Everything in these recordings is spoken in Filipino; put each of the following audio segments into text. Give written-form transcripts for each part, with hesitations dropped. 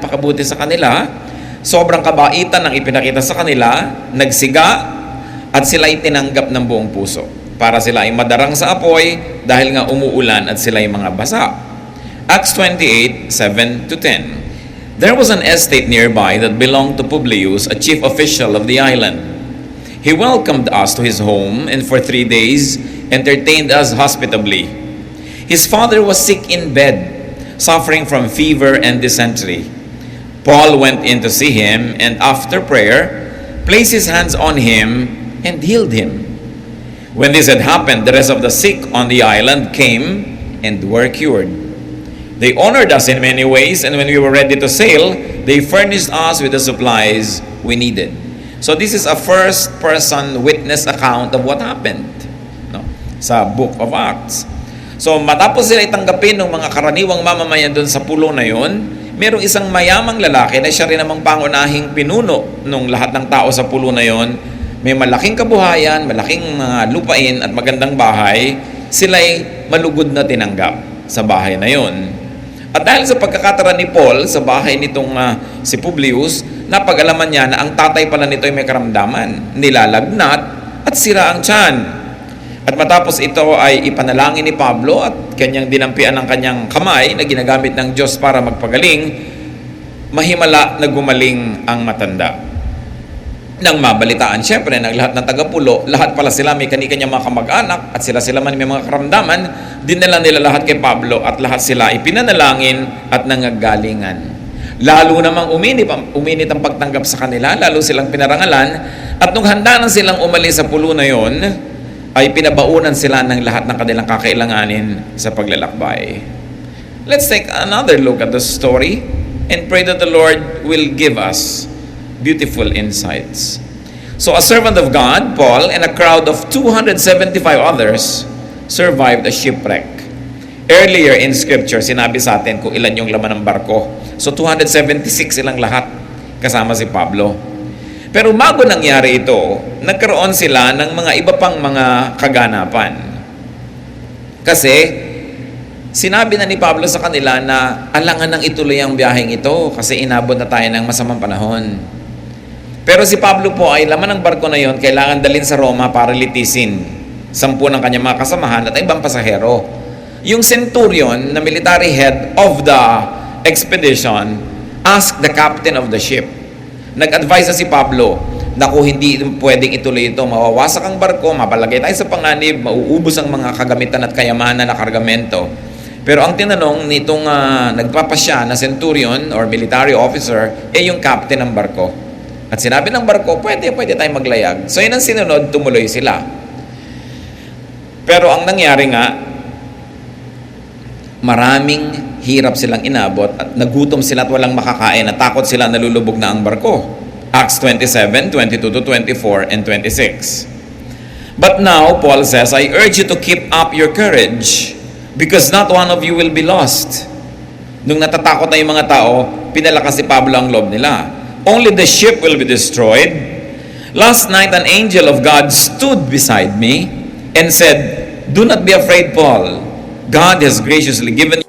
napakabuti sa kanila. Sobrang kabaitan ang ipinakita sa kanila, nagsiga, at sila'y tinanggap ng buong puso. Para sila ay madarang sa apoy dahil nga umuulan at sila'y mga basa. Acts 28, 7-10. There was an estate nearby that belonged to Publius, a chief official of the island. He welcomed us to his home and for 3 days entertained us hospitably. His father was sick in bed, suffering from fever and dysentery. Paul went in to see him and after prayer, placed his hands on him and healed him. When this had happened, the rest of the sick on the island came and were cured. They honored us in many ways, and when we were ready to sail, they furnished us with the supplies we needed. So this is a first-person witness account of what happened, no, sa Book of Acts. So matapos sila itanggapin ng mga karaniwang mamamayan doon sa pulo na yon, merong isang mayamang lalaki na siya rin namang pangunahing pinuno ng lahat ng tao sa pulo na yon. May malaking kabuhayan, malaking mga lupain at magandang bahay, sila'y malugod na tinanggap sa bahay na yon. At dahil sa pagkakatara ni Paul sa bahay nitong si Publius, napag-alaman niya na ang tatay pala nito ay may karamdaman, nilalagnat at sira ang tiyan. At matapos ito ay ipanalangin ni Pablo at kanyang dinampian ng kanyang kamay na ginagamit ng Diyos para magpagaling, mahimala na gumaling ang matanda. Nang mabalitaan, syempre, ng lahat ng tagapulo, lahat pala sila may kani-kanya mga kamag-anak at sila man may mga karamdaman, dinala nila lahat kay Pablo at lahat sila ipinanalangin at nangagalingan. Lalo namang uminit ang pagtanggap sa kanila, lalo silang pinarangalan at nung handa na silang umalis sa pulo na yon, ay pinabaunan sila ng lahat ng kanilang kakailanganin sa paglalakbay. Let's take another look at the story and pray that the Lord will give us beautiful insights. So a servant of God, Paul, and a crowd of 275 others survived a shipwreck. Earlier in scripture, sinabi sa atin kung ilan yung laman ng barko. So 276 silang lahat kasama si Pablo. Pero bago nangyari ito, nagkaroon sila ng mga iba pang mga kaganapan. Kasi sinabi na ni Pablo sa kanila na alangan nang ituloy ang biyaheng ito kasi inabot na tayo ng masamang panahon. Pero si Pablo po ay laman ng barko na yon, kailangan dalhin sa Roma para litisin 10 ng kanyang mga kasamahan at ibang pasahero. Yung centurion na military head of the expedition asked the captain of the ship. Nag-advise na si Pablo na kung hindi pwedeng ituloy ito, mawawasak ang barko, mapalagay tayo sa panganib, mauubos ang mga kagamitan at kayamanan na kargamento. Pero ang tinanong nitong nagpapasya na centurion or military officer ay yung captain ng barko. At sinabi ng barko, pwede tayong maglayag. So yun ang sinunod, tumuloy sila. Pero ang nangyari nga, maraming hirap silang inabot at nagutom sila at walang makakain, natakot sila, nalulubog na ang barko. Acts 27, 22-24 and 26. But now, Paul says, I urge you to keep up your courage because not one of you will be lost. Nung natatakot na yung mga tao, pinalakas si Pablo ang loob nila. Only the ship will be destroyed. Last night, an angel of God stood beside me and said, do not be afraid, Paul. God has graciously given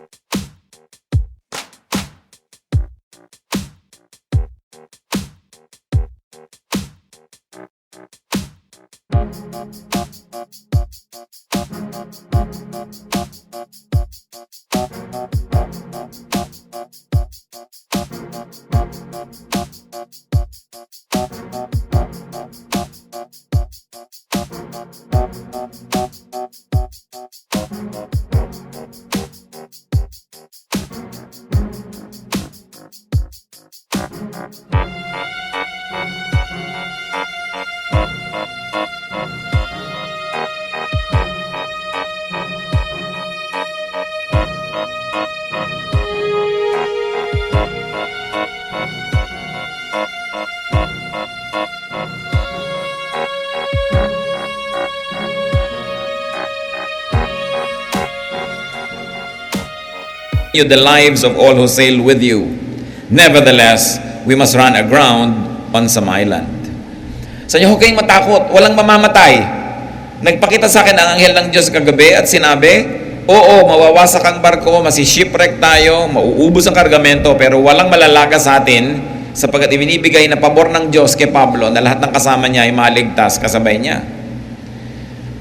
you the lives of all who sail with you. Nevertheless, we must run aground on some island. Sa inyo, huwag kayong matakot, walang mamamatay. Nagpakita sa akin ang anghel ng Diyos kagabi at sinabi, Oo, mawawasak ang barko, masishipwreck tayo, mauubos ang kargamento, pero walang malalaga sa atin sapagkat ibinibigay na pabor ng Diyos kay Pablo na lahat ng kasama niya ay maligtas kasabay niya.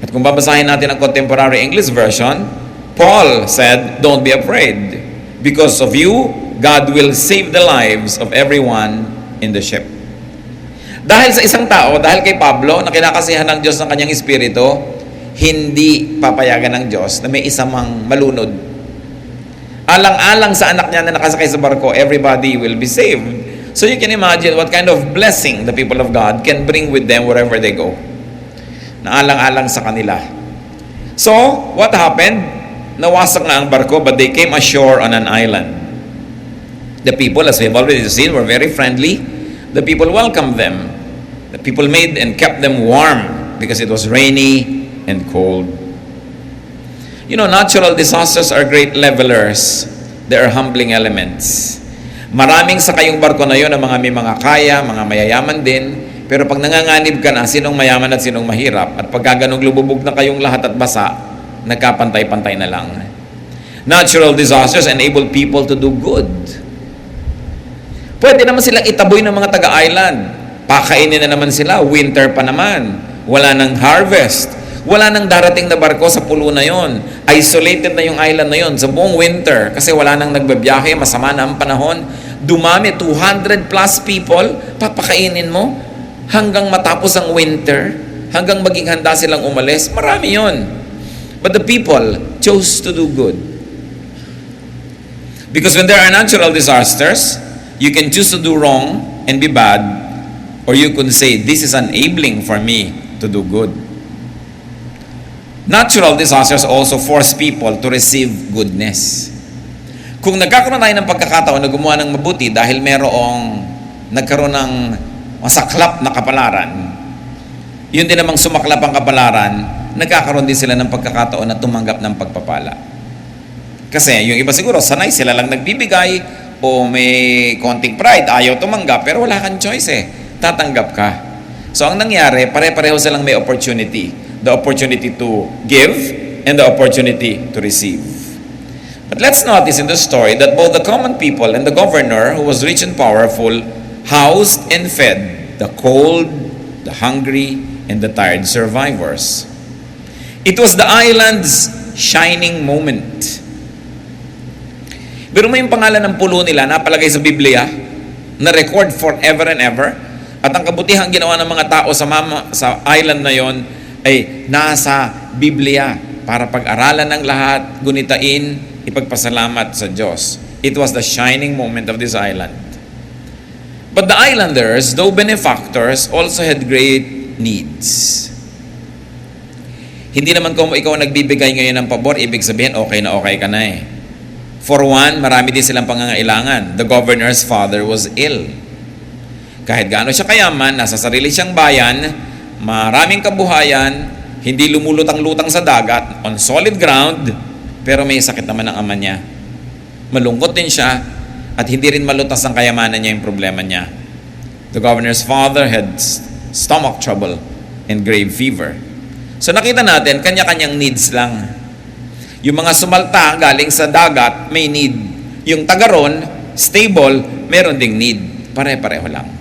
At kung babasahin natin ang contemporary English version, Paul said, "Don't be afraid. Because of you, God will save the lives of everyone in the ship." Dahil sa isang tao, dahil kay Pablo, na kinakasihan ng Diyos ng kanyang espiritu, hindi papayagan ng Diyos na may isang malunod. Alang-alang sa anak niya na nakasakay sa barko, everybody will be saved. So you can imagine what kind of blessing the people of God can bring with them wherever they go. Na alang-alang sa kanila. So, what happened? Nawasak na ang barko, but they came ashore on an island. The people, as we've already seen, were very friendly. The people welcomed them. The people made and kept them warm because it was rainy and cold. You know, natural disasters are great levelers. They are humbling elements. Maraming sa kayong barko na yun, ang mga may mga kaya, mga mayayaman din. Pero pag nanganganib ka na, sinong mayaman at sinong mahirap, at pagka ganong lumubog na kayong lahat at basa, nagkapantay-pantay na lang. Natural disasters enable people to do good. Pwede naman silang itaboy ng mga taga-island. Pakainin na naman sila, winter pa naman. Wala nang harvest. Wala nang darating na barko sa pulo na yon. Isolated na yung island na yon sa buong winter kasi wala nang nagbabiyahe, masama na ang panahon. Dumami, 200 plus people, papakainin mo hanggang matapos ang winter, hanggang maging handa silang umalis. Marami yon. But the people chose to do good. Because when there are natural disasters, you can choose to do wrong and be bad, or you can say, this is enabling for me to do good. Natural disasters also force people to receive goodness. Kung nagkakaroon tayo ng pagkakataon na gumawa ng mabuti dahil nagkaroon ng masaklap na kapalaran, yun din namang sumaklap ang kapalaran, nagkakaroon din sila ng pagkakataon na tumanggap ng pagpapala. Kasi yung iba siguro, sanay sila lang nagbibigay o may konting pride, ayaw tumanggap, pero wala kang choice tatanggap ka. So ang nangyari, pare-pareho silang may opportunity. The opportunity to give and the opportunity to receive. But let's notice in the story that both the common people and the governor, who was rich and powerful, housed and fed the cold, the hungry, and the tired survivors. It was the island's shining moment. Pero may yung pangalan ng pulo nila napalagay sa Biblia, na record forever and ever. At ang kabutihang ginawa ng mga tao sa island na yon ay nasa Biblia para pag-aralan ng lahat, gunitain, ipagpasalamat sa Diyos. It was the shining moment of this island. But the islanders, though benefactors, also had great needs. Hindi naman kung ikaw nagbibigay ngayon ng pabor, ibig sabihin okay na okay ka na For one, marami din silang pangangailangan. The governor's father was ill. Kahit gaano siya kayaman, nasa sarili siyang bayan, maraming kabuhayan, hindi lumulutang-lutang sa dagat, on solid ground, pero may sakit naman ang ama niya. Malungkot din siya, at hindi rin malutas ang kayamanan niya yung problema niya. The governor's father had stomach trouble and grave fever. So nakita natin, kanya-kanyang needs lang. Yung mga sumalta galing sa dagat, may need. Yung tagaron, stable, meron ding need. Pare-pareho lang.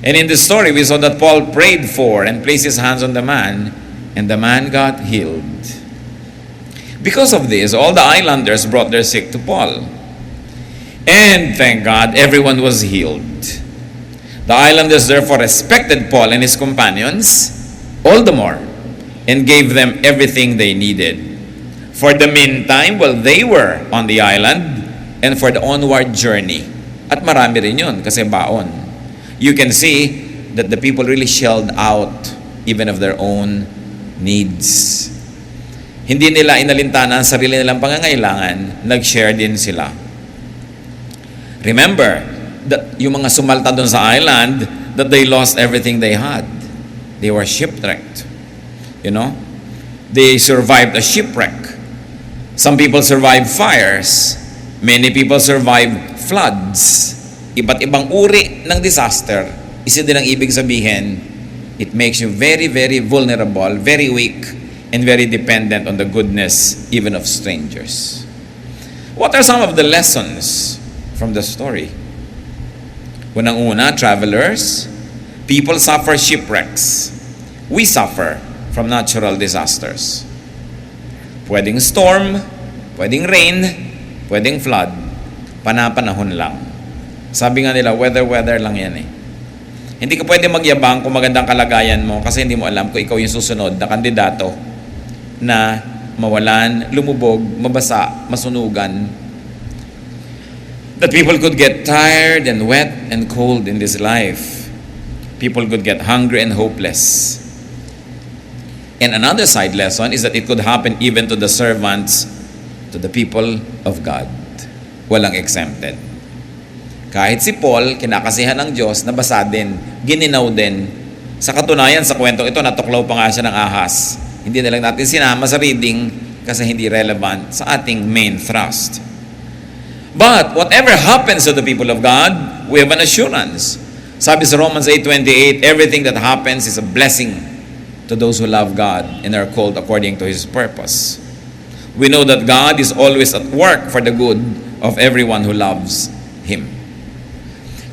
And in the story, we saw that Paul prayed for and placed his hands on the man, and the man got healed. Because of this, all the islanders brought their sick to Paul. And thank God, everyone was healed. The islanders therefore respected Paul and his companions all the more, and gave them everything they needed. For the meantime, while they were on the island, and for the onward journey. At marami rin yun, kasi baon. You can see that the people really shelled out even of their own needs. Hindi nila inalintana ang sarili nilang pangangailangan, nag-share din sila. Remember, that yung mga sumalta doon sa island, that they lost everything they had. They were shipwrecked. You know? They survived a shipwreck. Some people survived fires. Many people survived floods. Iba't ibang uri ng disaster, isa din ang ibig sabihin, it makes you very, very vulnerable, very weak, and very dependent on the goodness even of strangers. What are some of the lessons from the story? Unang-una, travelers, people suffer shipwrecks. We suffer from natural disasters. Pwedeng storm, pwedeng rain, pwedeng flood, panapanahon lang. Sabi nga nila, weather lang yan eh. Hindi ka pwede magyabang kung magandang kalagayan mo kasi hindi mo alam kung ikaw yung susunod na kandidato na mawalan, lumubog, mabasa, masunugan. That people could get tired and wet and cold in this life. People could get hungry and hopeless. And another side lesson is that it could happen even to the servants, to the people of God. Walang exempted. Kahit si Paul, kinakasihan ng Diyos, nabasa din, gininaw din. Sa katunayan, sa kwentong ito, natuklaw pa nga siya ng ahas. Hindi na lang natin sinama sa reading kasi hindi relevant sa ating main thrust. But whatever happens to the people of God, we have an assurance. Sabi sa Romans 8:28, everything that happens is a blessing to those who love God and are called according to His purpose. We know that God is always at work for the good of everyone who loves Him.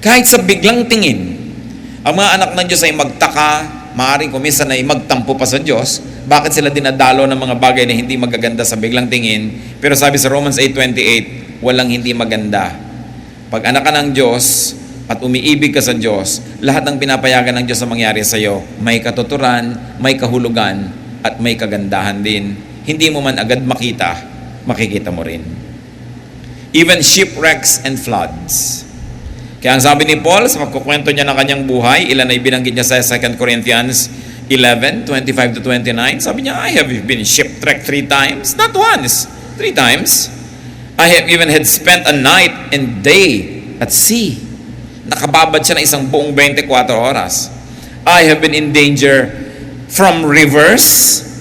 Kahit sa biglang tingin, ang mga anak ng Diyos ay magtaka, maaaring kuminsan ay magtampo pa sa Diyos. Bakit sila dinadalo ng mga bagay na hindi magaganda sa biglang tingin? Pero sabi sa Romans 8:28, walang hindi maganda. Pag anak ka ng Diyos at umiibig ka sa Diyos, lahat ng pinapayagan ng Diyos na mangyari sa iyo, may katuturan, may kahulugan, at may kagandahan din. Hindi mo man agad makikita mo rin. Even shipwrecks and floods. Kaya ang sabi ni Paul sa pagkukwento niya ng kanyang buhay, ilan ay binanggit niya sa 2 Corinthians 11:25-29, sabi niya, I have been shipwrecked 3 times, not once, 3 times. I have even had spent a night and day at sea. Nakababad siya ng isang buong 24 oras. I have been in danger from rivers.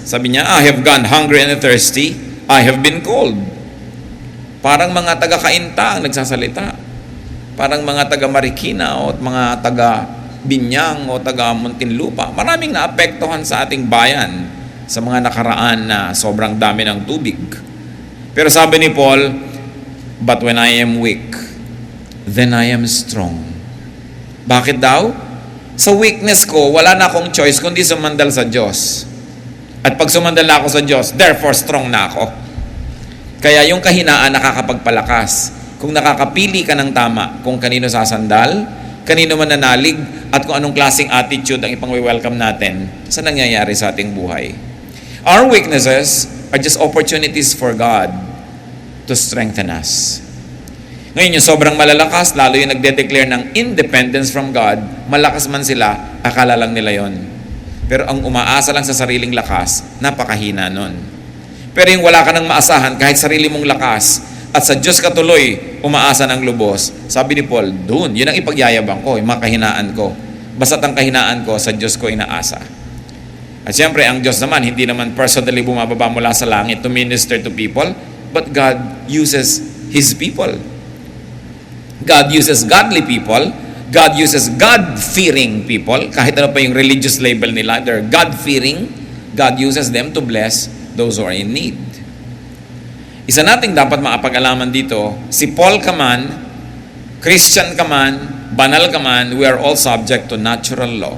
Sabi niya, I have gone hungry and thirsty. I have been cold. Parang mga taga-Kainta ang nagsasalita. Parang mga taga-Marikina o mga taga-Binyang o taga-Muntinlupa. Maraming naapektuhan sa ating bayan sa mga nakaraan na sobrang dami ng tubig. Pero sabi ni Paul, but when I am weak, then I am strong. Bakit daw? Sa weakness ko, wala na akong choice kundi sumandal sa Diyos. At pag sumandal na ako sa Diyos, therefore strong na ako. Kaya yung kahinaan nakakapagpalakas. Kung nakakapili ka ng tama, kung kanino sasandal, kanino mananalig, at kung anong klaseng attitude ang ipang-welcome natin sa nangyayari sa ating buhay. Our weaknesses are just opportunities for God to strengthen us. Ngayon, yung sobrang malalakas, lalo yung nagde-declare ng independence from God, malakas man sila, akala lang nila yon. Pero ang umaasa lang sa sariling lakas, napakahina nun. Pero yung wala ka nang maasahan, kahit sarili mong lakas, at sa Diyos ka tuloy, umaasa ng lubos, sabi ni Paul, dun, yun ang ipagyayabang ko, yung mga kahinaan ko. Basta't ang kahinaan ko, sa Diyos ko inaasa. At siyempre, ang Diyos naman, hindi naman personally bumababa mula sa langit to minister to people, but God uses His people. God uses godly people. God uses God-fearing people. Kahit ano pa yung religious label nila, they're God-fearing. God uses them to bless those who are in need. Isa nating dapat maapag-alaman dito, si Paul ka man, Christian ka man, banal ka man, we are all subject to natural law.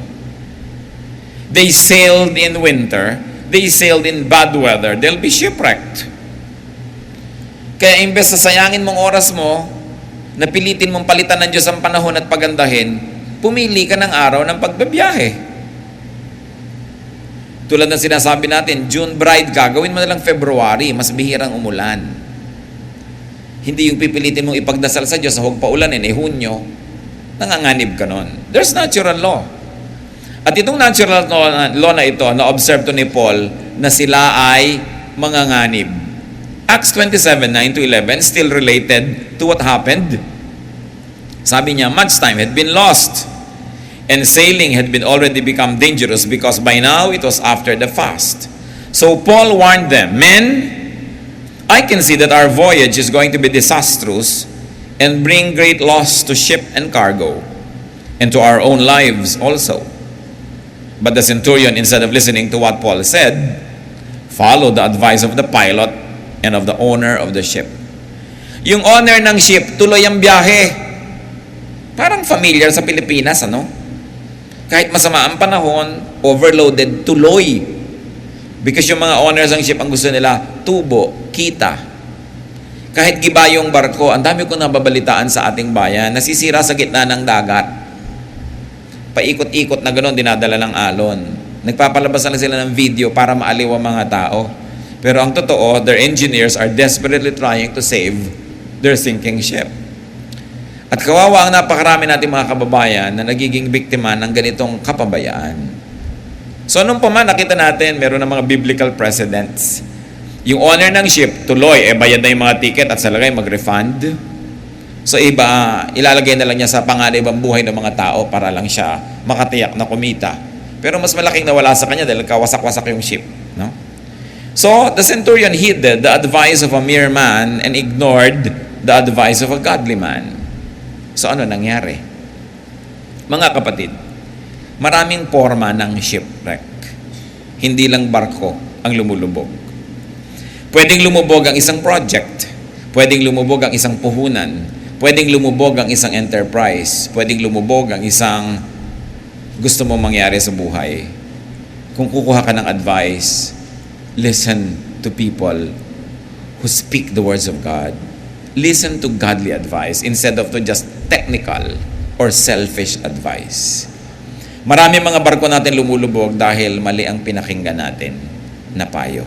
They sailed in winter, they sailed in bad weather, they'll be shipwrecked. Kaya imbes na sayangin mong oras mo, napilitin mong palitan ng Diyos ang panahon at pagandahin, pumili ka ng araw ng pagbabiyahe. Tulad ng sinasabi natin, June bride ka, gawin mo na lang February, mas bihirang umulan. Hindi yung pipilitin mong ipagdasal sa Diyos na huwag pa ulanin, Hunyo, nanganganib ka nun. There's natural law. At itong natural law na ito, na-observe to ni Paul, na sila ay manganganib. Acts 27:9-11, still related to what happened. Sabi niya, much time had been lost, and sailing had been already become dangerous because by now it was after the fast. So Paul warned them, men, I can see that our voyage is going to be disastrous and bring great loss to ship and cargo, and to our own lives also. But the centurion, instead of listening to what Paul said, Follow the advice of the pilot and of the owner of the ship. Yung owner ng ship, tuloy ang biyahe. Parang familiar sa Pilipinas, ano? Kahit masama ang panahon, overloaded, tuloy. Because yung mga owners ng ship, ang gusto nila, tubo, kita. Kahit giba yung barko, ang dami ko nababalitaan sa ating bayan, nasisira sa gitna ng dagat. Paikot-ikot na gano'n, dinadala ng alon. Nagpapalabas lang sila ng video para maaliw ang mga tao. Pero ang totoo, their engineers are desperately trying to save their sinking ship. At kawawa ang napakarami nating mga kababayan na nagiging biktima ng ganitong kapabayaan. So nung pa man nakita natin, meron ng mga biblical precedents. Yung owner ng ship, tuloy, bayad na yung mga ticket at salagay mag-refund. So iba, ilalagay na lang niya sa panganibang buhay ng mga tao para lang siya makatiyak na kumita. Pero mas malaking nawala sa kanya dahil kawasak-wasak yung ship. No? So, the centurion heeded the advice of a mere man and ignored the advice of a godly man. So ano nangyari? Mga kapatid, maraming forma ng shipwreck. Hindi lang barko ang lumulubog. Pwedeng lumubog ang isang project. Pwedeng lumubog ang isang puhunan. Pwedeng lumubog ang isang enterprise. Pwedeng lumubog ang isang gusto mo mangyari sa buhay. Kung kukuha ka ng advice, listen to people who speak the words of God. Listen to godly advice instead of to just technical or selfish advice. Marami mga barko natin lumulubog dahil mali ang pinakinggan natin na payo.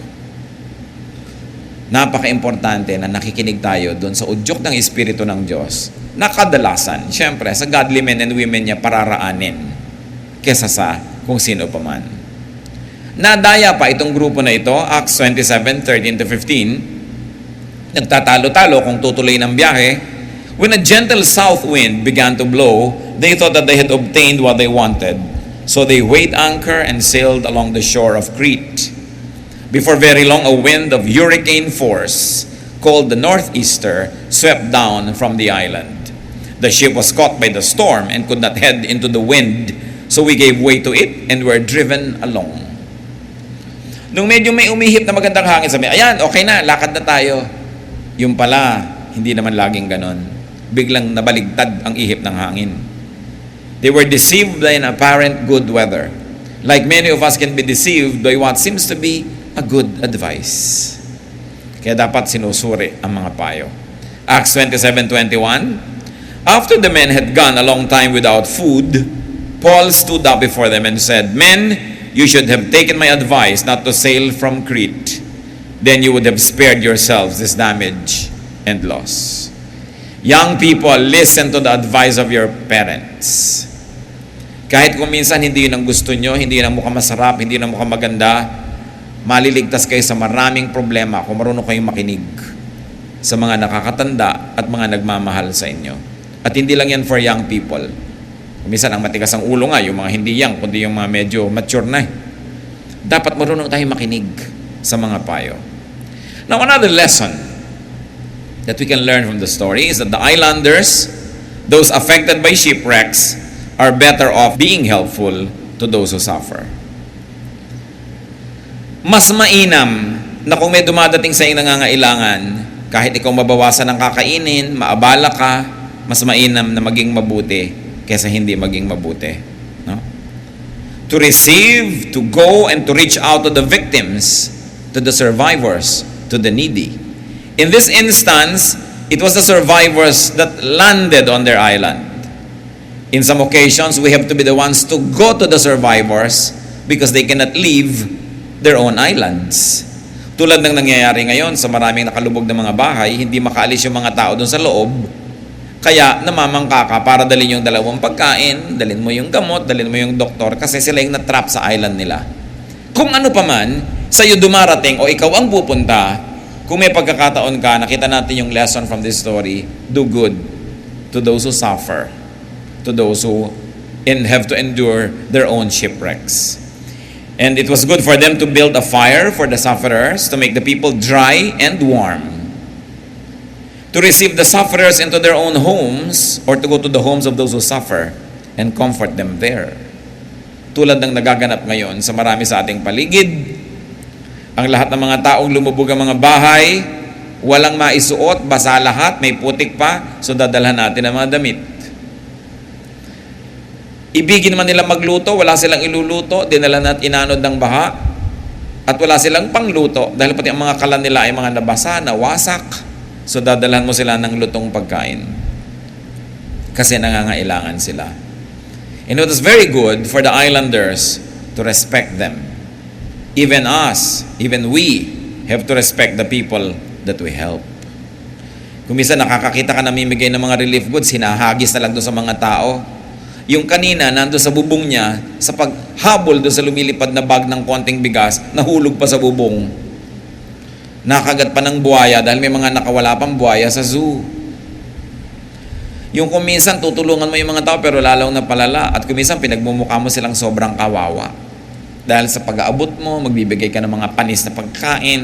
Napaka-importante na nakikinig tayo doon sa udyok ng Espiritu ng Diyos na kadalasan, syempre, sa godly men and women niya pararaanin kesa sa kung sino pa man. Nadaya pa itong grupo na ito, Acts 27:13-15, nagtatalo-talo kung tutuloy ng biyahe. When a gentle south wind began to blow, they thought that they had obtained what they wanted. So they weighed anchor and sailed along the shore of Crete. Before very long, a wind of hurricane force, called the northeaster, swept down from the island. The ship was caught by the storm and could not head into the wind, so we gave way to it and were driven along. Nung medyo may umihip na magandang hangin, sabi, ayan, okay na, lakad na tayo. Yung pala, hindi naman laging ganon. Biglang nabaligtad ang ihip ng hangin. They were deceived by an apparent good weather. Like many of us can be deceived by what seems to be a good advice. Kaya dapat sinusuri ang mga payo. Acts 27:21. After the men had gone a long time without food, Paul stood up before them and said, "Men, you should have taken my advice not to sail from Crete. Then you would have spared yourselves this damage and loss." Young people, listen to the advice of your parents. Kahit kung minsan hindi yun ang gusto nyo, hindi yun ang mukhang masarap, hindi yun ang mukhang maganda, maliligtas kayo sa maraming problema kung marunong kayong makinig sa mga nakakatanda at mga nagmamahal sa inyo. At hindi lang yan for young people. Minsan ang matigas ang ulo nga, yung mga hindi young, kundi yung mga medyo mature na. Dapat marunong tayong makinig sa mga payo. Now, another lesson that we can learn from the story is that the islanders, those affected by shipwrecks, are better off being helpful to those who suffer. Mas mainam na kung may dumadating sa iyong nangangailangan, kahit ikaw mabawasan ng kakainin, maabala ka, mas mainam na maging mabuti kaysa hindi maging mabuti. No? To receive, to go, and to reach out to the victims, to the survivors, to the needy. In this instance, it was the survivors that landed on their island. In some occasions, we have to be the ones to go to the survivors because they cannot leave their own islands. Tulad ng nangyayari ngayon sa maraming nakalubog na mga bahay, hindi makaalis yung mga tao doon sa loob, kaya namamangka ka para dalhin yung dalawang pagkain, dalhin mo yung gamot, dalhin mo yung doktor, kasi sila yung natrap sa island nila. Kung ano pa man, sa'yo dumarating o ikaw ang pupunta, kung may pagkakataon ka, nakita natin yung lesson from this story, do good to those who suffer, to those who have to endure their own shipwrecks. And it was good for them to build a fire for the sufferers, to make the people dry and warm, to receive the sufferers into their own homes, or to go to the homes of those who suffer and comfort them there. Tulad ng nagaganap ngayon sa marami sa ating paligid, Ang lahat ng mga taong lumubog ang mga bahay, walang maisuot, basa lahat, may putik pa, so dadalhan natin ang mga damit. Ibigin man nila magluto, wala silang iluluto, dinala at inanod ng baha, at wala silang pangluto, dahil pati ang mga kalan nila ay mga nabasa, nawasak, so dadalhan mo sila ng lutong pagkain. Kasi nangangailangan sila. And it was very good for the islanders to respect them. Even us, even we, have to respect the people that we help. Kung minsan nakakakita ka namimigay ng mga relief goods, hinahagis na lang doon sa mga tao. Yung kanina, nando sa bubong niya, sa paghabol doon sa lumilipad na bag ng konting bigas, nahulog pa sa bubong. Nakagat pa ng buhaya dahil may mga nakawala pang buhaya sa zoo. Yung kung minsan tutulungan mo yung mga tao pero lalaw na palala, at kung minsan pinagmumukha mo silang sobrang kawawa. Dahil sa pag-aabot mo, magbibigay ka ng mga panis na pagkain.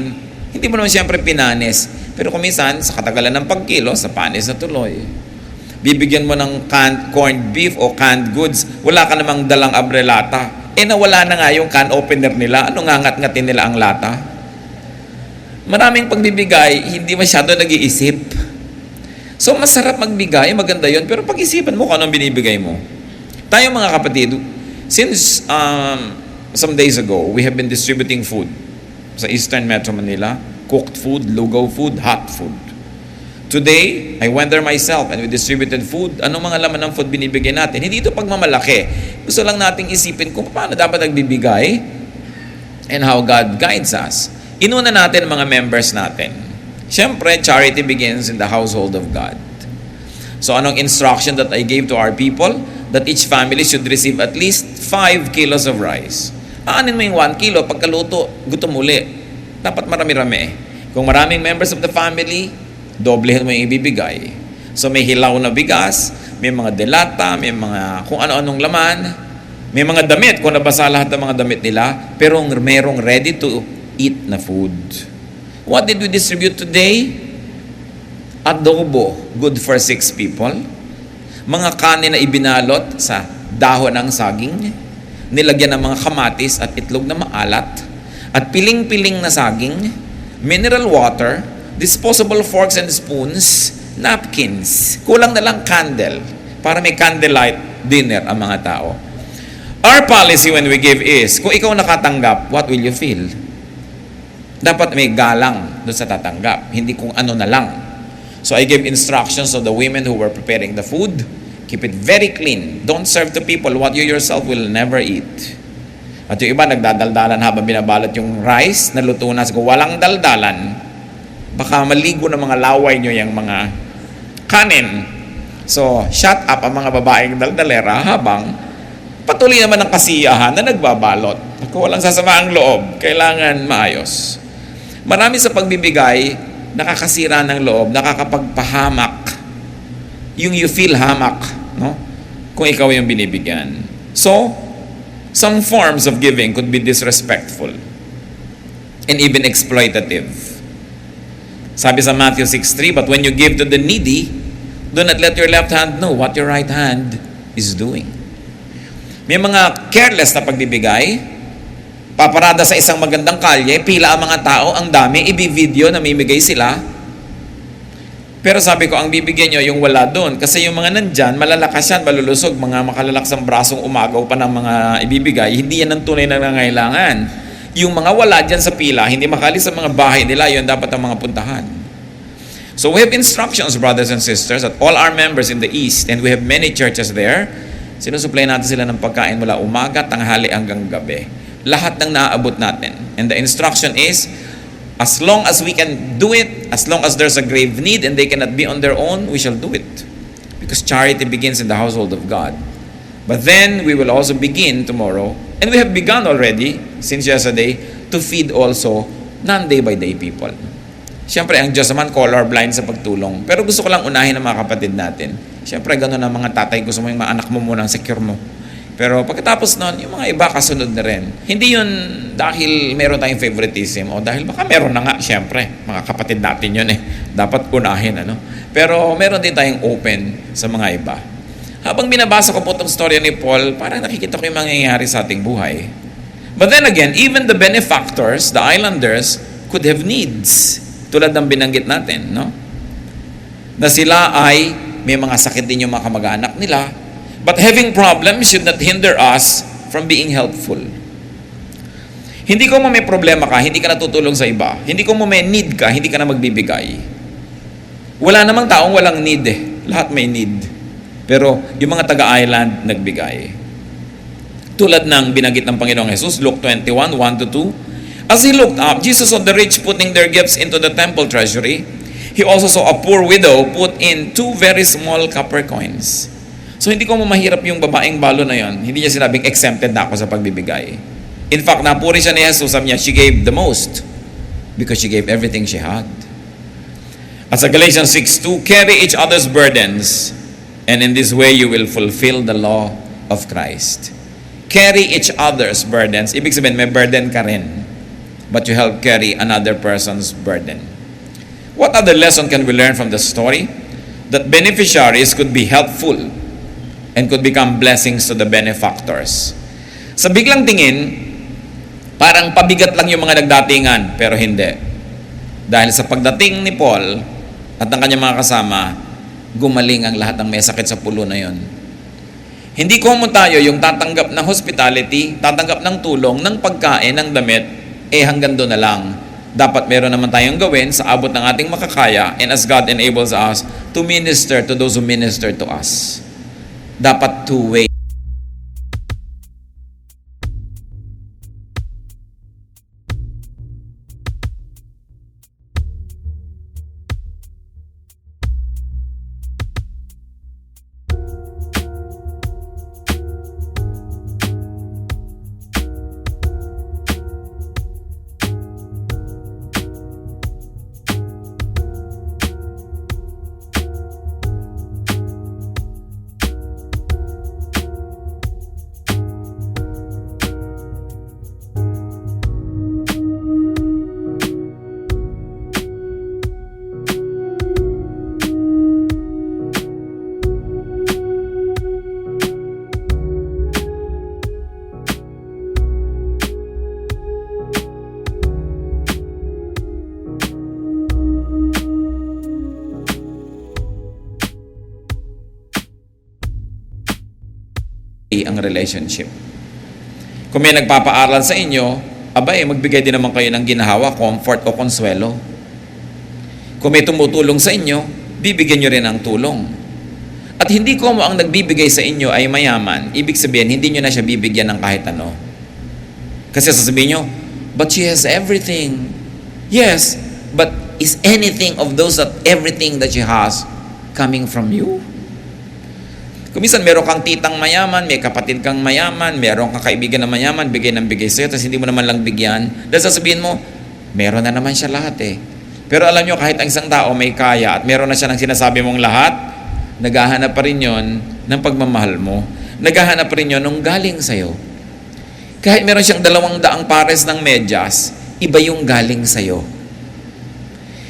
Hindi mo naman siyempre pinanis. Pero kung minsan, sa katagalan ng pagkilo, sa panis na tuloy. Bibigyan mo ng canned corned beef o canned goods, wala ka namang dalang abrelata. Nawala na nga yung can opener nila. Ano nga ngat-ngatin nila ang lata? Maraming pagbibigay, hindi masyado nag-iisip. So, masarap magbigay, maganda yon, pero pag-isipan mo kung anong binibigay mo. Tayo mga kapatid, since some days ago, we have been distributing food sa Eastern Metro Manila, cooked food, lugaw food, hot food. Today, I went there myself and we distributed food. Anong mga laman ng food binibigay natin? Hindi ito pagmamalaki. Gusto lang nating isipin kung paano dapat nagbibigay and how God guides us. Inuna natin mga members natin. Siyempre, charity begins in the household of God. So anong instruction that I gave to our people? That each family should receive at least 5 kilos of rice. Aanin mo yung 1 kilo, pagkaluto, gutom uli. Dapat marami-rami. Kung maraming members of the family, doblehin mo yung ibibigay. So may hilaw na bigas, may mga delata, may mga kung ano-anong laman, may mga damit, kung nabasa lahat ng mga damit nila, pero merong ready to eat na food. What did we distribute today? Adobo, good for 6 people. Mga kanin na ibinalot sa dahon ng saging, nilagyan ng mga kamatis at itlog na maalat, at piling-piling na saging, mineral water, disposable forks and spoons, napkins, kulang na lang candle, para may candlelight dinner ang mga tao. Our policy when we give is, kung ikaw nakatanggap, what will you feel? Dapat may galang doon sa tatanggap, hindi kung ano na lang. So I gave instructions to the women who were preparing the food. Keep it very clean. Don't serve to people what you yourself will never eat. At yung iba nagdadaldalan habang binabalot yung rice, naluto na. Kung walang daldalan, baka maligo ng mga laway nyo yung mga kanin. So, shut up ang mga babaeng daldalera habang patuloy naman ang kasiyahan na nagbabalot. Kung walang sasama ang loob, kailangan maayos. Marami sa pagbibigay, nakakasira ng loob, nakakapagpahamak. Yung you feel hamak, no? Kung ikaw yung binibigyan. So, some forms of giving could be disrespectful and even exploitative. Sabi sa Matthew 6:3, but when you give to the needy, do not let your left hand know what your right hand is doing. May mga careless na pagbibigay, paparada sa isang magandang kalye, pila ang mga tao, ang dami, i-video, namimigay sila. Pero sabi ko, ang bibigyan nyo yung wala doon. Kasi yung mga nandyan, malalakas yan, malulusog, mga makalalaksang brasong umagaw pa ng mga ibibigay, hindi yan ang tunay na nangangailangan. Yung mga wala dyan sa pila, hindi makalis sa mga bahay nila, yun dapat ang mga puntahan. So we have instructions, brothers and sisters, at all our members in the East, and we have many churches there, sinusupply natin sila ng pagkain mula umaga, tanghali hanggang gabi. Lahat ng naaabot natin. And the instruction is, as long as we can do it, as long as there's a grave need and they cannot be on their own, we shall do it. Because charity begins in the household of God. But then, we will also begin tomorrow, and we have begun already, since yesterday, to feed also non-day-by-day people. Siyempre, ang Diyos naman colorblind sa pagtulong. Pero gusto ko lang unahin ng mga kapatid natin. Siyempre, gano'n ang mga tatay. Gusto mo yung mga anak mo muna, secure mo. Pero pagkatapos nun, yung mga iba kasunod na rin. Hindi yun dahil meron tayong favoritism o dahil baka meron na nga, siyempre. Mga kapatid natin yun Dapat unahin, ano? Pero meron din tayong open sa mga iba. Habang binabasa ko po itong storya ni Paul, parang nakikita ko yung mangyayari sa ating buhay. But then again, even the benefactors, the islanders, could have needs. Tulad ng binanggit natin, no? Na sila ay may mga sakit din yung mga kamag-anak nila. But having problems should not hinder us from being helpful. Hindi ko mo may problema ka, hindi ka natutulong sa iba. Hindi ko mo may need ka, hindi ka na magbibigay. Wala namang taong walang need eh. Lahat may need. Pero yung mga taga-island nagbigay. Tulad ng binanggit ng Panginoong Jesus, Luke 21, 1-2. As he looked up, Jesus saw the rich putting their gifts into the temple treasury. He also saw a poor widow put in 2 very small copper coins. So hindi ko mo mahirap yung babaeng balo na yon. Hindi niya sinabing exempted na ako sa pagbibigay. In fact, napuri siya ni Jesus, sabi niya, she gave the most because she gave everything she had. At sa Galatians 6:2, carry each other's burdens, and in this way you will fulfill the law of Christ. Carry each other's burdens. Ibig sabihin, may burden ka rin, but you help carry another person's burden. What other lesson can we learn from the story? That beneficiaries could be helpful and could become blessings to the benefactors. Sa biglang tingin, parang pabigat lang yung mga nagdatingan, pero hindi. Dahil sa pagdating ni Paul at ng kanyang mga kasama, gumaling ang lahat ng may sakit sa pulo na yon. Hindi common tayo yung tatanggap ng hospitality, tatanggap ng tulong, ng pagkain, ng damit, hanggang doon na lang. Dapat meron naman tayong gawin sa abot ng ating makakaya, and as God enables us to minister to those who minister to us. Dapat two-way. Ang relationship. Kung may nagpapaaral sa inyo, magbigay din naman kayo ng ginahawa, comfort o konsuelo. Kung may tumutulong sa inyo, bibigyan nyo rin ng tulong. At hindi ko mo ang nagbibigay sa inyo ay mayaman, ibig sabihin, hindi nyo na siya bibigyan ng kahit ano. Kasi sasabihin nyo, but she has everything. Yes, but is anything of those that everything that she has coming from you? Kung minsan meron kang titang mayaman, may kapatid kang mayaman, meron kang kaibigan na mayaman, bigay ng bigay sa'yo, tapos hindi mo naman lang bigyan, dahil sasabihin mo, meron na naman siya lahat eh. Pero alam nyo, kahit ang isang tao may kaya at meron na siya ng sinasabi mong lahat, naghahanap pa rin yon ng pagmamahal mo. Naghahanap pa rin yon ng galing sa'yo. Kahit meron siyang 200 pares ng medyas, iba yung galing sa'yo.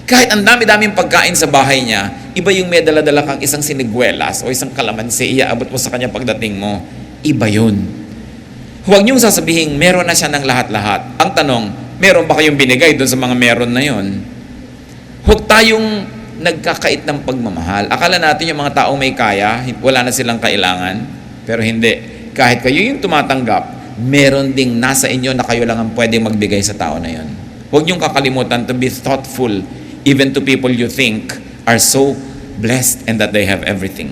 Kahit ang dami-daming pagkain sa bahay niya, iba yung may dala-dala kang isang siniguelas o isang kalamansi, iaabot mo sa kanya pagdating mo, iba yun. Huwag niyong sasabihin, meron na siya ng lahat-lahat. Ang tanong, meron ba kayong binigay doon sa mga meron na yon? Huwag tayong nagkakait ng pagmamahal. Akala natin yung mga taong may kaya, wala na silang kailangan, pero hindi. Kahit kayo yung tumatanggap, meron ding nasa inyo na kayo lang ang pwedeng magbigay sa tao na yon. Huwag niyong kakalimutan to be thoughtful even to people you think are so blessed and that they have everything.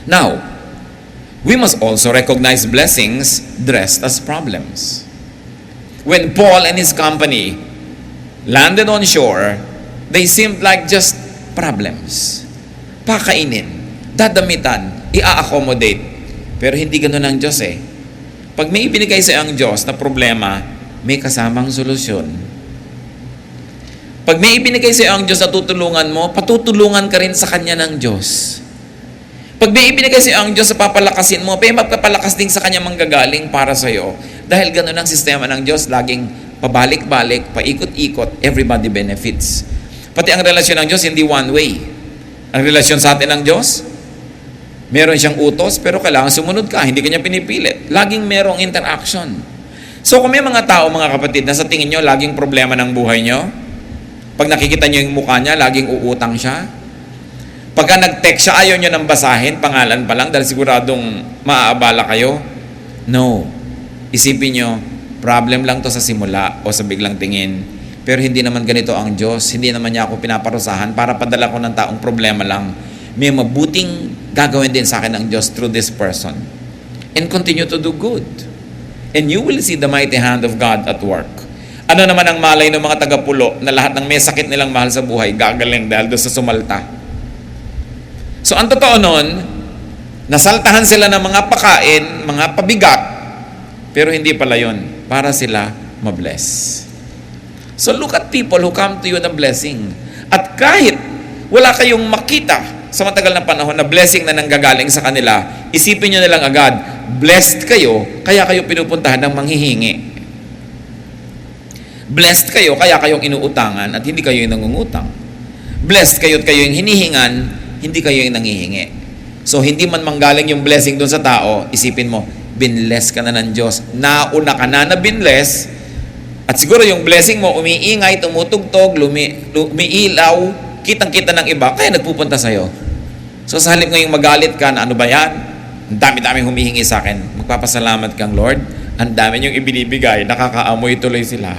Now, we must also recognize blessings dressed as problems. When Paul and his company landed on shore, they seemed like just problems. Pakainin, dadamitan, i-accommodate. Pero hindi ganoon ang Diyos eh. Pag may ibinigay sa ang Diyos na problema, may kasamang solusyon. Pag may ibinigay sa iyo ang Diyos na tutulungan mo, patutulungan ka rin sa Kanya ng Diyos. Pag may ibinigay sa iyo ang Diyos na papalakasin mo, magpapalakas din sa Kanya manggagaling para sa iyo. Dahil ganun ang sistema ng Diyos, laging pabalik-balik, paikot-ikot, everybody benefits. Pati ang relasyon ng Diyos, hindi one way. Ang relasyon sa atin ng Diyos, meron siyang utos, pero kailangan sumunod ka, hindi kanya pinipilit. Laging merong interaction. So kung may mga tao, mga kapatid, na sa tingin nyo, laging problema ng buhay nyo, pag nakikita nyo yung mukha niya, laging uutang siya. Pagka nag-text siya, ayaw nyo nang basahin, pangalan pa lang, dahil siguradong maaabala kayo. No. Isipin nyo, problem lang to sa simula o sa biglang tingin. Pero hindi naman ganito ang Diyos. Hindi naman niya ako pinaparusahan para padala ko ng taong problema lang. May mabuting gagawin din sa akin ng Diyos through this person. And continue to do good. And you will see the mighty hand of God at work. Ano naman ang malay ng mga taga-Pulo na lahat ng may sakit nilang mahal sa buhay, gagaling dahil doon sa sumalta. So ang totoo nun, nasaltahan sila ng mga pakain, mga pabigat, pero hindi pala yun, para sila mabless. So look at people who come to you na blessing. At kahit wala kayong makita sa matagal na panahon na blessing na nanggagaling sa kanila, isipin nyo na lang agad, blessed kayo, kaya kayo pinupuntahan ng manghihingi. Blessed kayo, kaya kayong inuutangan at hindi kayo yung nangungutang. Blessed kayo at kayo yung hinihingan, hindi kayo yung nangihingi. So, hindi man manggaling yung blessing doon sa tao, isipin mo, binless ka na ng Diyos. Nauna ka na binless, at siguro yung blessing mo, umiingay, tumutugtog, umiilaw, kitang-kita ng iba, kaya nagpupunta sa'yo. So, sa halip ngayong magalit ka na ano ba yan? Ang dami-daming humihingi sa akin. Magpapasalamat kang Lord. Ang dami niyong ibinibigay, nakakaamoy tuloy sila.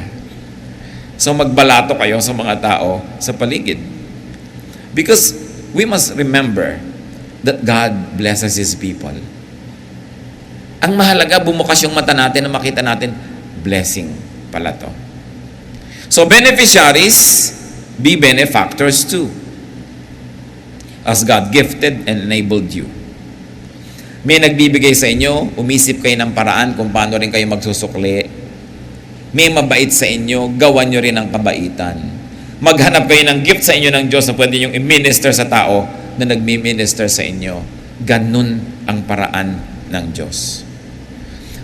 So, magbalato kayo sa mga tao sa paligid. Because we must remember that God blesses His people. Ang mahalaga, bumukas yung mata natin na makita natin, blessing pala to. So, beneficiaries, be benefactors too. As God gifted and enabled you. May nagbibigay sa inyo, umisip kayo ng paraan kung paano rin kayo magsusukli. May mabait sa inyo, gawan nyo rin ang kabaitan. Maghanap kayo ng gift sa inyo ng Diyos na pwede nyo i-minister sa tao na nagmi-minister sa inyo. Ganun ang paraan ng Diyos.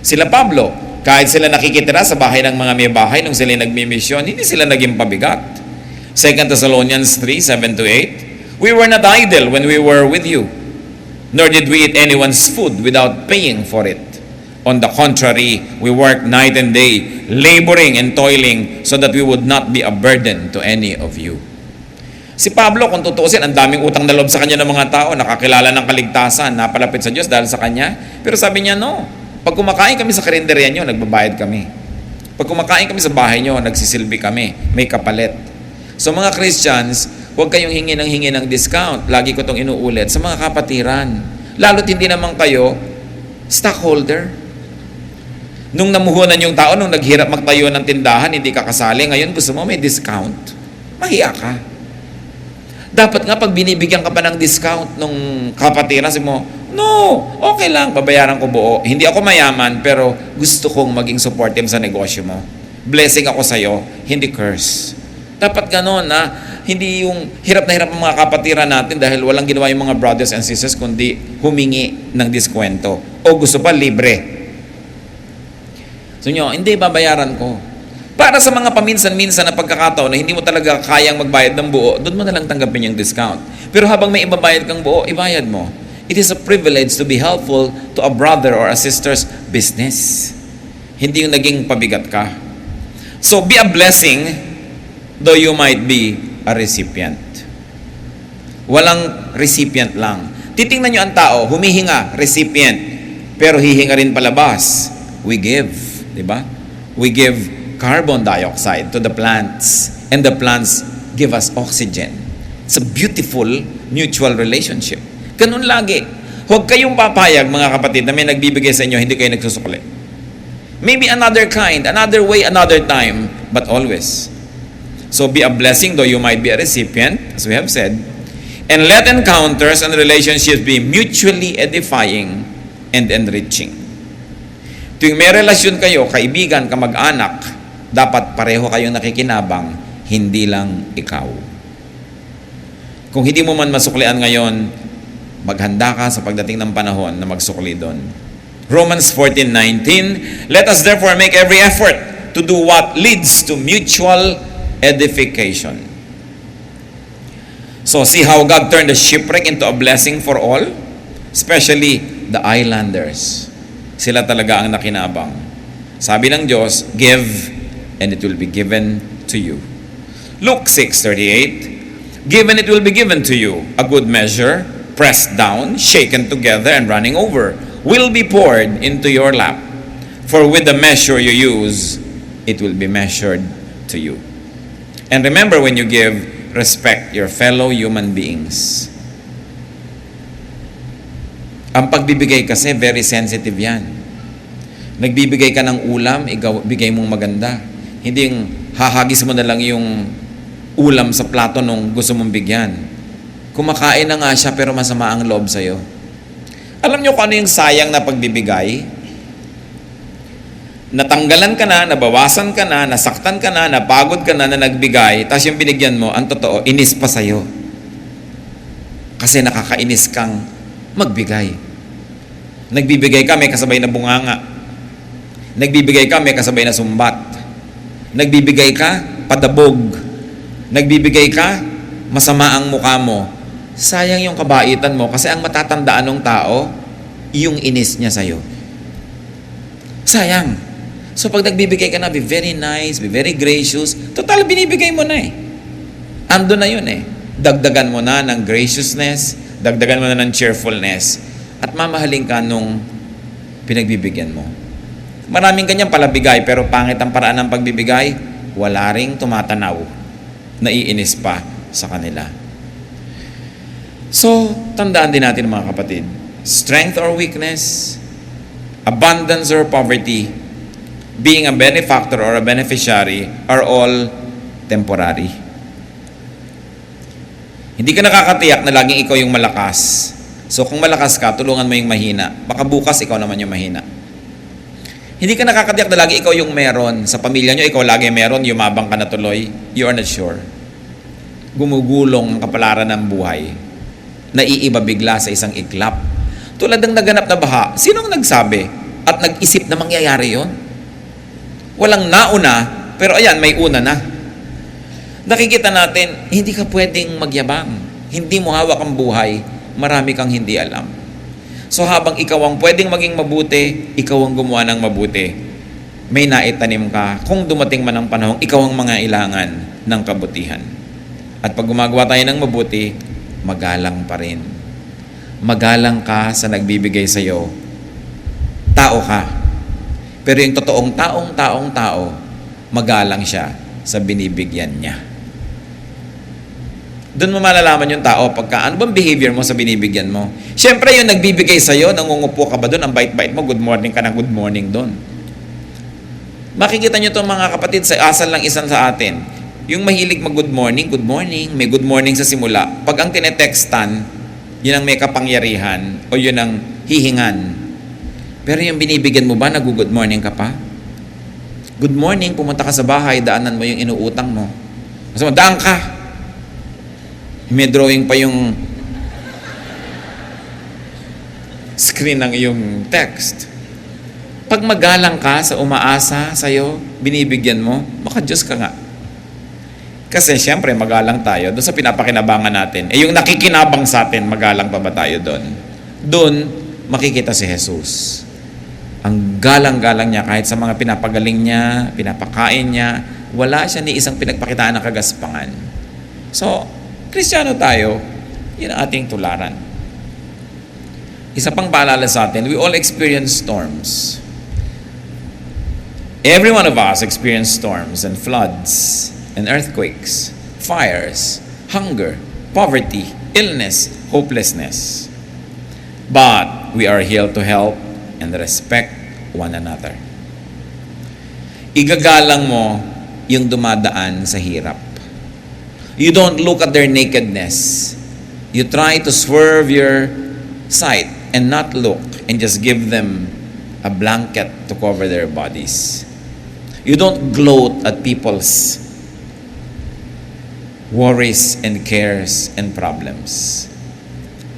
Sila Pablo, kahit sila nakikitira sa bahay ng mga may bahay nung sila nagmi-misyon, hindi sila naging pabigat. 2 Thessalonians 3:7-8, we were not idle when we were with you, nor did we eat anyone's food without paying for it. On the contrary, we worked night and day, laboring and toiling, so that we would not be a burden to any of you. Si Pablo, kung tutuusin, ang daming utang na loob sa kanya ng mga tao, nakakilala ng kaligtasan, napalapit sa Diyos dahil sa kanya. Pero sabi niya, no. Pag kumakain kami sa karinderya nyo, nagbabayad kami. Pag kumakain kami sa bahay nyo, nagsisilbi kami, may kapalit. So mga Christians, huwag kayong hingi ng discount. Lagi ko itong inuulit sa mga kapatiran. Lalo't hindi naman kayo stockholder. Nung namuhunan yung tao, nung naghirap magtayo ng tindahan, hindi ka kasali. Ngayon gusto mo may discount. Mahiya ka. Dapat nga pag binibigyan ka pa ng discount nung kapatiran, sabi mo, no, okay lang, babayaran ko buo. Hindi ako mayaman, pero gusto kong maging supportive sa negosyo mo. Blessing ako sa'yo, hindi curse. Dapat gano'n na hindi yung hirap na hirap ang mga kapatiran natin dahil walang ginawa yung mga brothers and sisters kundi humingi ng diskwento. O gusto pa, libre. So nyo, hindi babayaran ko. Para sa mga paminsan-minsan na pagkakataon na hindi mo talaga kayang magbayad ng buo, doon mo na lang tanggapin yung discount. Pero habang may ibabayad kang buo, ibayad mo. It is a privilege to be helpful to a brother or a sister's business. Hindi yung naging pabigat ka. So be a blessing though you might be a recipient. Walang recipient lang. Titingnan nyo ang tao, humihinga, recipient. Pero hihinga rin palabas. We give, di ba? We give carbon dioxide to the plants, and the plants give us oxygen. It's a beautiful mutual relationship. Ganun lagi. Huwag kayong papayag, mga kapatid, na may nagbibigay sa inyo, hindi kayo nagsusukli. Maybe another kind, another way, another time, but always. So be a blessing though you might be a recipient, as we have said, and let encounters and relationships be mutually edifying and enriching. Tuwing may relasyon kayo, kaibigan, kamag-anak, dapat pareho kayong nakikinabang, hindi lang ikaw. Kung hindi mo man masuklian ngayon, maghanda ka sa pagdating ng panahon na magsukli doon. Romans 14:19, let us therefore make every effort to do what leads to mutual edification. So see how God turned the shipwreck into a blessing for all, especially the islanders. Sila talaga ang nakinabang. Sabi ng Diyos, give and it will be given to you. Luke 6:38, give and it will be given to you. A good measure, pressed down, shaken together, and running over, will be poured into your lap. For with the measure you use, it will be measured to you. And remember, when you give, respect your fellow human beings. Ang pagbibigay kasi, very sensitive yan. Nagbibigay ka ng ulam, bigay mong maganda. Hindi yung hahagis mo na lang yung ulam sa plato nung gusto mong bigyan. Kumakain na nga siya pero masama ang loob sa'yo. Alam niyo kung ano yung sayang na pagbibigay? Natanggalan ka na, nabawasan ka na, nasaktan ka na, napagod ka na nagbigay, tapos yung binigyan mo, ang totoo, inis pa sa'yo. Kasi nakakainis kang magbigay. Nagbibigay ka, may kasabay na bunganga. Nagbibigay ka, may kasabay na sumbat. Nagbibigay ka, padabog. Nagbibigay ka, masama ang mukha mo. Sayang yung kabaitan mo kasi ang matatandaan ng tao, yung inis niya sa'yo. Sayang. So pag nagbibigay ka na, be very nice, be very gracious, total binibigay mo na eh. Ando na yun eh. Dagdagan mo na ng graciousness, dagdagan mo na ng cheerfulness, at mamahalin ka nung pinagbibigyan mo. Maraming ganyan palabigay, pero pangit ang paraan ng pagbibigay, wala ring tumatanaw, naiinis pa sa kanila. So, tandaan din natin mga kapatid, strength or weakness, abundance or poverty, being a benefactor or a beneficiary are all temporary. Hindi ka nakakatiyak na laging ikaw yung malakas. So, kung malakas ka, tulungan mo yung mahina. Baka bukas ikaw naman yung mahina. Hindi ka nakakatiyak na lagi ikaw yung meron. Sa pamilya nyo, ikaw lagi meron, yumabang ka na tuloy. You are not sure. Gumugulong ang kapalaran ng buhay. Naiiba bigla sa isang iklap. Tulad ng naganap na baha, sinong nagsabi at nag-isip na mangyayari yon? Walang nauna, pero ayan, may una na. Nakikita natin, hindi ka pwedeng magyabang. Hindi mo hawak ang buhay, marami kang hindi alam. So habang ikaw ang pwedeng maging mabuti, ikaw ang gumawa ng mabuti. May naitanim ka. Kung dumating man ang panahon, ikaw ang mangailangan ng kabutihan. At pag gumagawa tayo ng mabuti, magalang pa rin. Magalang ka sa nagbibigay sa iyo. Tao ka. Pero yung totoong tao, magalang siya sa binibigyan niya. Doon mo malalaman yung tao pagka ano bang behavior mo sa binibigyan mo. Siyempre yung nagbibigay sa'yo, nangungupo ka ba doon, ang bait-bait mo, good morning ka na good morning doon. Makikita nyo itong mga kapatid, sa asal lang isan sa atin. Yung mahilig mag good morning, may good morning sa simula. Pag ang tinetextan, yun ang may kapangyarihan o yun ang hihingan. Pero yung binibigyan mo ba, nag-good morning ka pa? Good morning, pumunta ka sa bahay, daanan mo yung inuutang mo. Kasi daan ka. May drawing pa yung screen ng iyong text. Pag magalang ka sa umaasa sa'yo, binibigyan mo, maka-Diyos ka nga. Kasi siyempre magalang tayo doon sa pinapakinabangan natin. Yung nakikinabang sa atin, magalang pa ba tayo doon? Doon, makikita si Jesus. Ang galang-galang niya kahit sa mga pinapagaling niya, pinapakain niya, wala siya ni isang pinagpakitaan ng kagaspangan. So, Kristiyano tayo, yun ang ating tularan. Isa pang paalala sa atin, we all experience storms. Every one of us experience storms and floods and earthquakes, fires, hunger, poverty, illness, hopelessness. But we are here to help and respect one another. Igagalang mo yung dumadaan sa hirap. You don't look at their nakedness. You try to swerve your sight and not look and just give them a blanket to cover their bodies. You don't gloat at people's worries and cares and problems.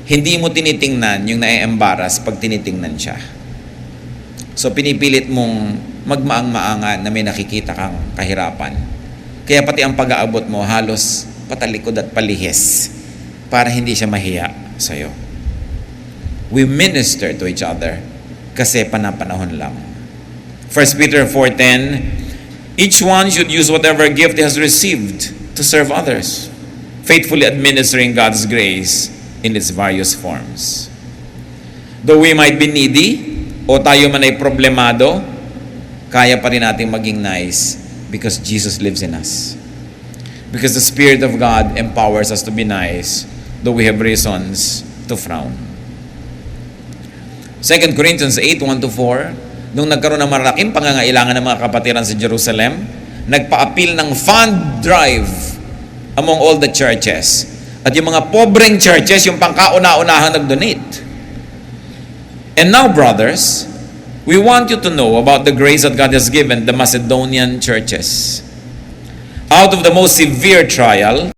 Hindi mo tinitingnan yung nai-embarrass pag tinitingnan siya. So pinipilit mong magmaang-maangan na may nakikita kang kahirapan. Kaya pati ang pag-aabot mo halos patalikod at palihis para hindi siya mahiya sa'yo. We minister to each other kasi panapanahon lang. 1 Peter 4:10, each one should use whatever gift he has received to serve others, faithfully administering God's grace in its various forms. Though we might be needy, o tayo man ay problemado, kaya pa rin natin maging nice because Jesus lives in us. Because the Spirit of God empowers us to be nice, though we have reasons to frown. 2 Corinthians 8:1-4, nung nagkaroon ng malaking pangangailangan ng mga kapatiran sa Jerusalem, nagpa-appeal ng fund drive among all the churches. At yung mga pobreng churches, yung pangkauna-unahang nag-donate. And now, brothers, we want you to know about the grace that God has given the Macedonian churches. Out of the most severe trial,